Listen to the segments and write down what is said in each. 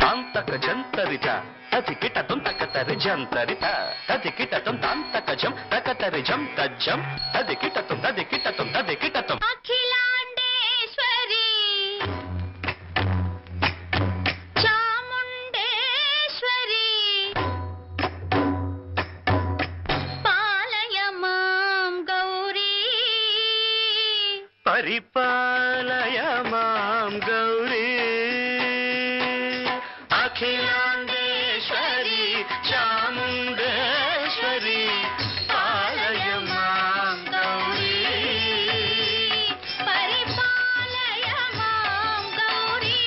तांतक जंतरित तथिकिटतुं तकतरिजंतरित तथिकिटतुं तांतकजं तकतरिजं तज्जं तथिकिटतुं तथिकिटतुं तथिकिटतुं अखिलांडेश्वरी चामुंडेश्वरी पालय मां गौरी परिपालय मां गौरी अखिलांडेश्वरी चामुंडेश्वरी पालय मां गौरी परिपालय मां गौरी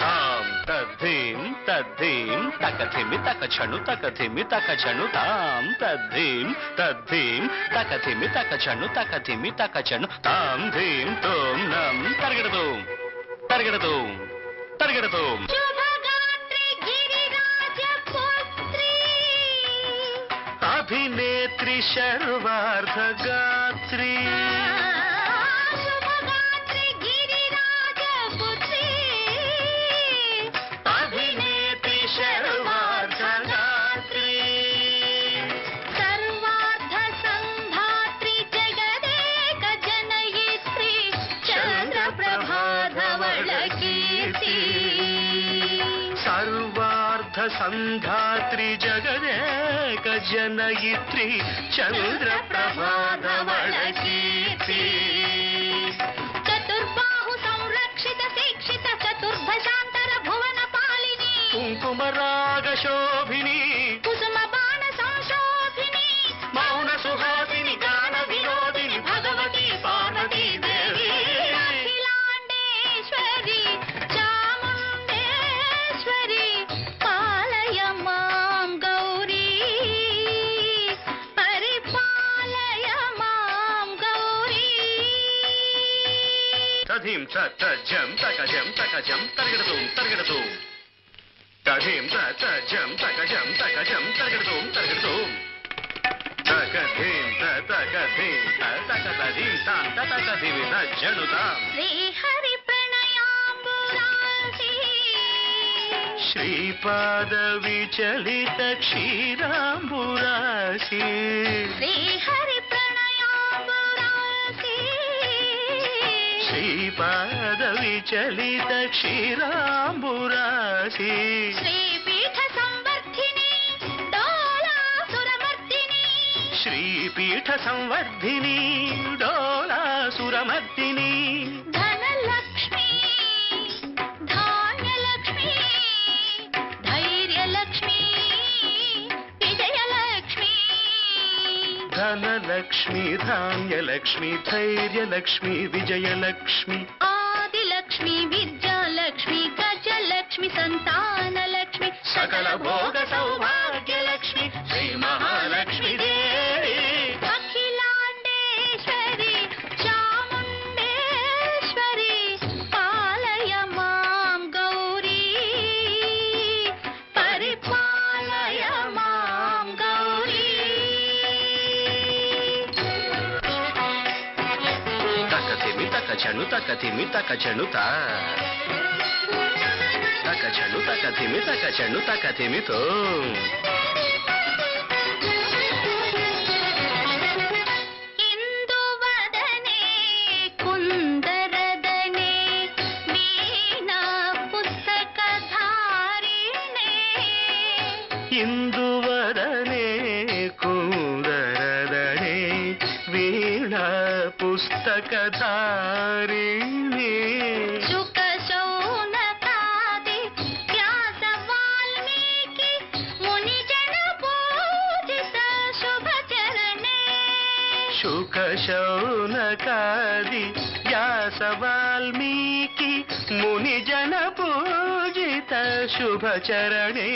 तां तद्धीं तद्धीं तकथिमि तकछनु तकथिमि तकछनु तां तद्धीं तद्धीं तकथिमि तकछनु तकथिमि तकछनु तां धीं तों नं तर्गडतुं तर्गडतुं तर्गडतुं शुभगात्री गिरिराजपुत्री अभिनेत्री शर्वार्धगात्री शुभगात्री गिरिराजपुत्री अभिनेत्री शर्वार्धगात्री सर्वार्ध संधात्री जगदेक जनयित्री चंद्रप्रभाधवल कीर्ति सर्वार्थ संधात्री जगदेक जनयित्री चंद्रप्रभाधवल कीर्ति चतुर्बाहु संरक्षित शिक्षित चतुर्भशांतर भुवन पालिनी कुंकुमराग शोभिनी कुसुम बाण संशोभिनी मौन सुहासिनी गान विनोदिनी भगवती पार्वती देवी अखिलांडेश्वरी चामुंडेश्वरी पालय मां गौरी परिपालय मां गौरी तधीं तजं तकजं तकजं तर्गडतुं तर्गडतुं तधीं तजं तकजं तकजं तर्गडतुं तर्गडतुं तकधीं तकधीं तकधीं तां तकधीं तज्जनुतां श्रीहरि प्रणयाम्बुरासी श्रीपाद विचलित क्षीराम्बुरासी श्रीहरि प्रणयाम्बुरासी श्रीपाद विचलित क्षीराम्बुरासी श्रीपीठ संवर्धिनी डोलासुरमर्दिनी श्रीपीठ संवर्धिनी डोलासुरमर्दिनी धनलक्ष्मी धान्यलक्ष्मी धैर्यलक्ष्मी विजयलक्ष्मी धनलक्ष्मी धान्यलक्ष्मी धैर्यलक्ष्मी विजयलक्ष्मी आदिलक्ष्मी विद्यालक्ष्मी गजलक्ष्मी संतानलक्ष्मी सकल भोग सौभाग्यलक्ष्मी श्री महालक्ष्मी देवी अखिलांडेश्वरी चामुंडेश्वरी पालय मां गौरी परिपालय मां गौरी तकथिमि तकछनु तकथिमि तकछनु ता तकछनु तकथिमि तकछनु तकथिमि तो इंदुवदने कुंदरदने वीणा पुस्तकधारिणे इंदुवदने कुंदरदने वीणा पुस्तकधारिणी शुक शौनकादि व्यास वाल्मीकि मुनिजन पूजित शुभचरणे शुक शौनकादि व्यास वाल्मीकि मुनिजन पूजित शुभचरणे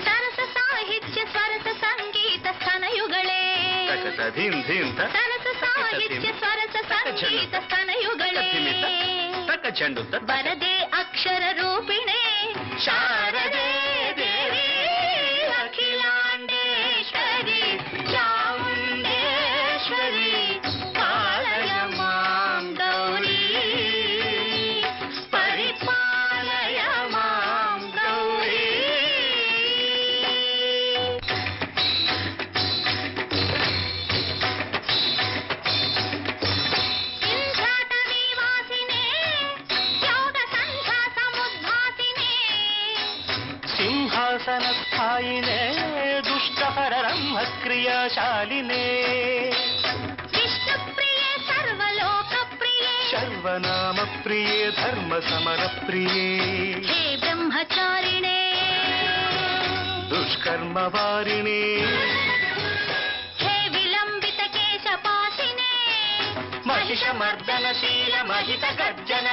सरस साहित्य स्वरस संगीत स्तनयुगळे तकतधिं धिं सरस साहित्य स्वरस संगीत स्तनयुगळे तकचंडु वरदे अक्षर रूपिणे शारदे देवी अखिलांडेश्वरी चामुंडेश्वरी पालय मां गौरी ವ್ಯಸನ ಸ್ಥಾಯಿನೇ ದುಷ್ಟಹರ ರಂಹ ಕ್ರಿಯಾಶಾಲಿನೇ ವಿಷ್ಣು ಪ್ರಿಯೆ ಸರ್ವಲೋಕ ಪ್ರಿಯೆ ಸರ್ವನಾಮ ಪ್ರಿಯೇ ಧರ್ಮ ಸಮರ ಪ್ರಿಯೇ ಹೇ ಬ್ರಹ್ಮಚಾರಿಣೇ ದುಷ್ಕರ್ಮ ವಾರಿಣೇ ಹೇ ವಿಲಂಬಿತ ಕೇಶಪಾಸಿನೇ महिषमर्दनशील महित गर्जन